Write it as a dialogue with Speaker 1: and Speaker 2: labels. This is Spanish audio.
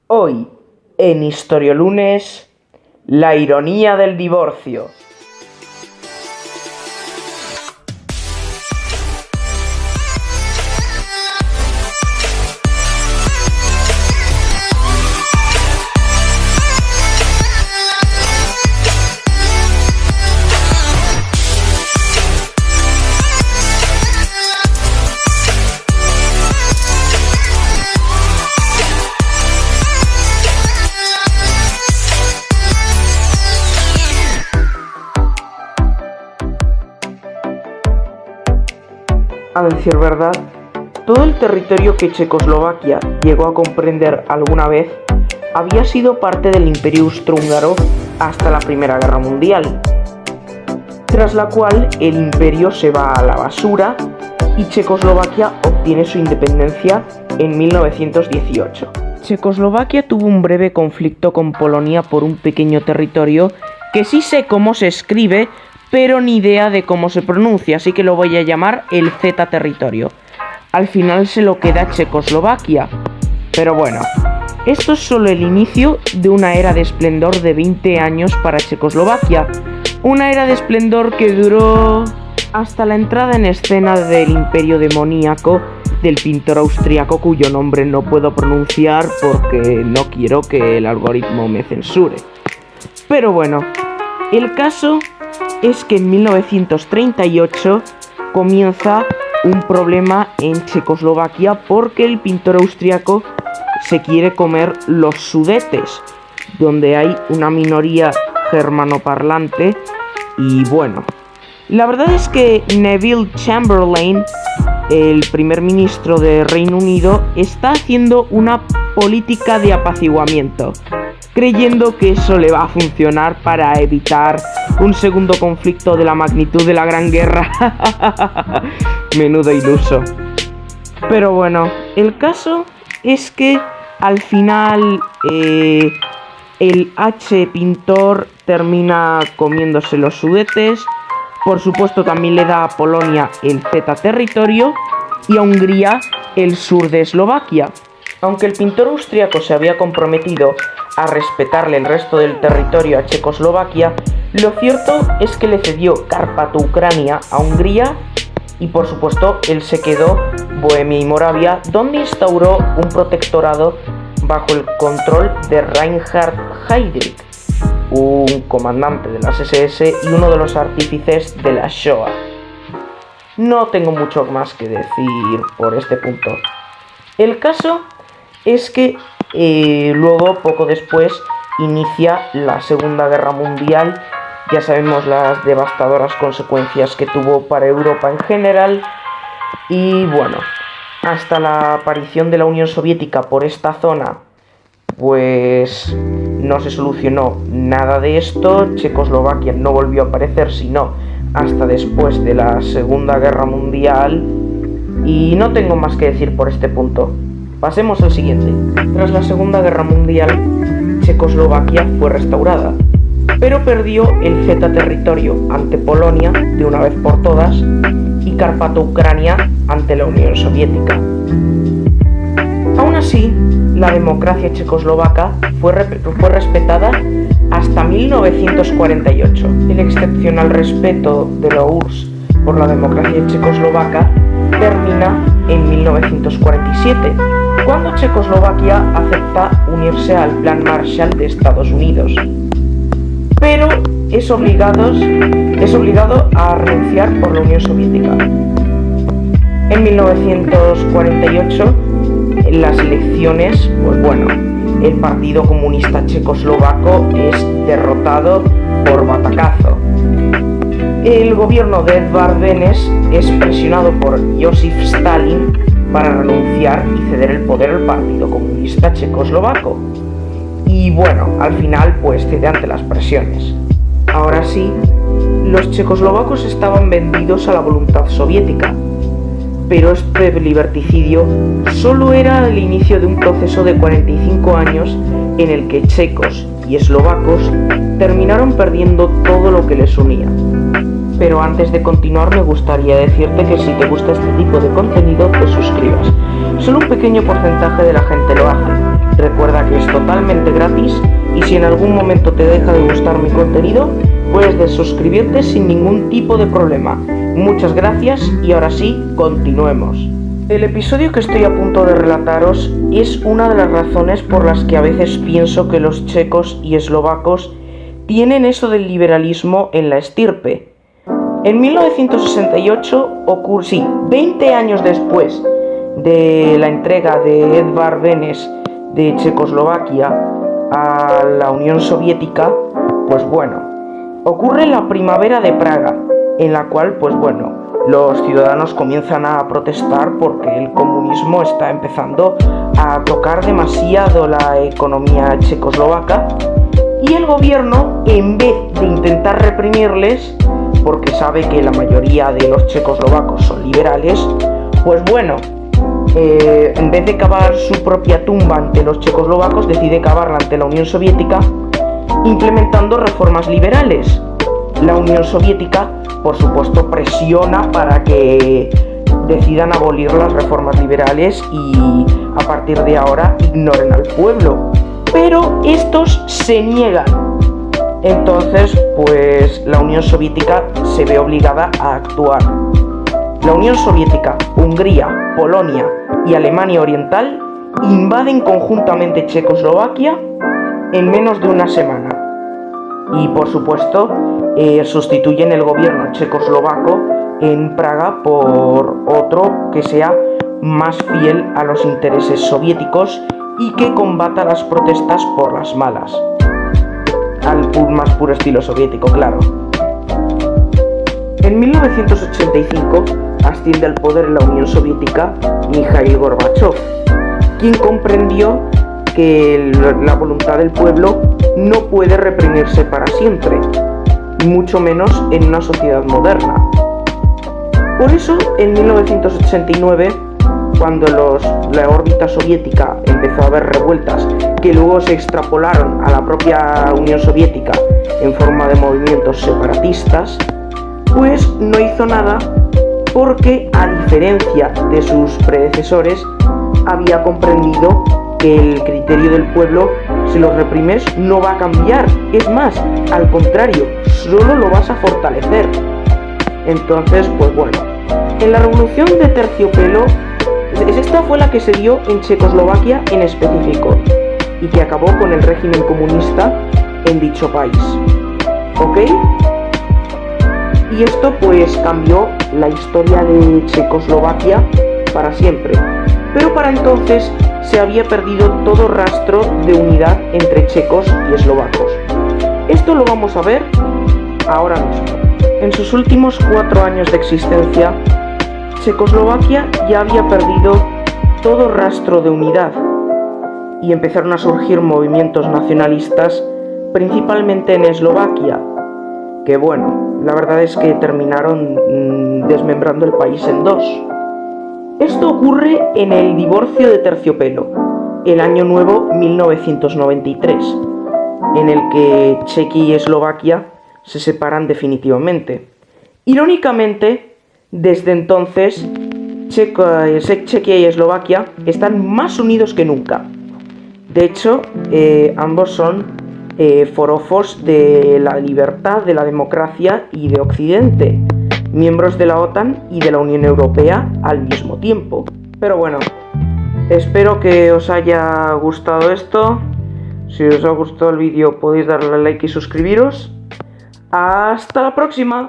Speaker 1: Hoy, en Historiolunes, la ironía del divorcio. A decir verdad, todo el territorio que Checoslovaquia llegó a comprender alguna vez había sido parte del Imperio Austrohúngaro hasta la Primera Guerra Mundial, tras la cual el imperio se va a la basura y Checoslovaquia obtiene su independencia en 1918. Checoslovaquia tuvo un breve conflicto con Polonia por un pequeño territorio que sí sé cómo se escribe, pero ni idea de cómo se pronuncia, así que lo voy a llamar el Z territorio. Al final se lo queda Checoslovaquia. Pero bueno, esto es solo el inicio de una era de esplendor de 20 años para Checoslovaquia. Una era de esplendor que duró hasta la entrada en escena del imperio demoníaco del pintor austriaco cuyo nombre no puedo pronunciar porque no quiero que el algoritmo me censure. Pero bueno, el caso es que en 1938 comienza un problema en Checoslovaquia porque el pintor austriaco se quiere comer los Sudetes, donde hay una minoría germanoparlante. Y bueno, la verdad es que Neville Chamberlain, el primer ministro de Reino Unido, está haciendo una política de apaciguamiento, creyendo que eso le va a funcionar para evitar un segundo conflicto de la magnitud de la Gran Guerra. Menudo iluso. Pero bueno, el caso es que al final el H pintor termina comiéndose los Sudetes. Por supuesto también le da a Polonia el Z territorio y a Hungría el sur de Eslovaquia. Aunque el pintor austriaco se había comprometido a respetarle el resto del territorio a Checoslovaquia, lo cierto es que le cedió Carpato-Ucrania a Hungría y por supuesto él se quedó Bohemia y Moravia, donde instauró un protectorado bajo el control de Reinhard Heydrich, un comandante de las SS y uno de los artífices de la Shoah. No tengo mucho más que decir por este punto. El caso es que luego, poco después, inicia la Segunda Guerra Mundial. Ya sabemos las devastadoras consecuencias que tuvo para Europa en general. Y bueno, hasta la aparición de la Unión Soviética por esta zona, pues no se solucionó nada de esto. Checoslovaquia no volvió a aparecer sino hasta después de la Segunda Guerra Mundial. Y no tengo más que decir por este punto. Pasemos al siguiente. Tras la Segunda Guerra Mundial, Checoslovaquia fue restaurada, pero perdió el Z territorio ante Polonia de una vez por todas y Carpato-Ucrania ante la Unión Soviética. Aún así, la democracia checoslovaca fue respetada hasta 1948. El excepcional respeto de la URSS por la democracia checoslovaca termina en 1947, cuando Checoslovaquia acepta unirse al Plan Marshall de Estados Unidos, pero es obligado a renunciar por la Unión Soviética. En 1948, en las elecciones, pues bueno, el Partido Comunista Checoslovaco es derrotado por batacazo. El gobierno de Edvard Benes es presionado por Josif Stalin para renunciar y ceder el poder al Partido Comunista Checoslovaco. Y bueno, al final pues cede ante las presiones. Ahora sí, los checoslovacos estaban vendidos a la voluntad soviética, pero este liberticidio solo era el inicio de un proceso de 45 años en el que checos y eslovacos terminaron perdiendo todo lo que les unía. Pero antes de continuar me gustaría decirte que si te gusta este tipo de contenido te suscribas. Solo un pequeño porcentaje de la gente lo hace, Recuerda que es totalmente gratis y si en algún momento te deja de gustar mi contenido, puedes desuscribirte sin ningún tipo de problema. Muchas gracias y ahora sí, continuemos. El episodio que estoy a punto de relataros es una de las razones por las que a veces pienso que los checos y eslovacos tienen eso del liberalismo en la estirpe. En 1968 ocurrió, 20 años después de la entrega de Edvard Beneš de Checoslovaquia a la Unión Soviética, pues bueno, ocurre la primavera de Praga, en la cual, pues bueno, los ciudadanos comienzan a protestar porque el comunismo está empezando a tocar demasiado la economía checoslovaca y el gobierno, en vez de intentar reprimirles, porque sabe que la mayoría de los checoslovacos son liberales, pues bueno, en vez de cavar su propia tumba ante los checoslovacos, decide cavarla ante la Unión Soviética, implementando reformas liberales. La Unión Soviética, por supuesto, presiona para que decidan abolir las reformas liberales y a partir de ahora ignoren al pueblo. Pero estos se niegan. Entonces, pues la Unión Soviética se ve obligada a actuar. La Unión Soviética, Hungría, Polonia y Alemania Oriental invaden conjuntamente Checoslovaquia en menos de una semana. Y por supuesto, sustituyen el gobierno checoslovaco en Praga por otro que sea más fiel a los intereses soviéticos y que combata las protestas por las malas. Al más puro estilo soviético, claro. En 1985 asciende al poder en la Unión Soviética Mikhail Gorbachev, quien comprendió que la voluntad del pueblo no puede reprimirse para siempre, mucho menos en una sociedad moderna. Por eso, en 1989, cuando la órbita soviética empezó a haber revueltas que luego se extrapolaron a la propia Unión Soviética en forma de movimientos separatistas, pues no hizo nada porque, a diferencia de sus predecesores, había comprendido que el criterio del pueblo, si lo reprimes, no va a cambiar. Es más, al contrario, solo lo vas a fortalecer. Entonces, pues bueno, en la revolución de terciopelo, esta fue la que se dio en Checoslovaquia en específico y que acabó con el régimen comunista en dicho país. ¿Ok? Y esto pues cambió la historia de Checoslovaquia para siempre. Pero para entonces se había perdido todo rastro de unidad entre checos y eslovacos. Esto lo vamos a ver ahora mismo. En sus últimos 4 años de existencia, Checoslovaquia ya había perdido todo rastro de unidad y empezaron a surgir movimientos nacionalistas, principalmente en Eslovaquia, que bueno, la verdad es que terminaron desmembrando el país en dos. Esto ocurre en el divorcio de terciopelo, el año nuevo 1993, en el que Chequia y Eslovaquia se separan definitivamente. Irónicamente, desde entonces, Chequia y Eslovaquia están más unidos que nunca. De hecho, ambos son forofos de la libertad, de la democracia y de Occidente, miembros de la OTAN y de la Unión Europea al mismo tiempo. Pero bueno, espero que os haya gustado esto. Si os ha gustado el vídeo podéis darle a like y suscribiros. ¡Hasta la próxima!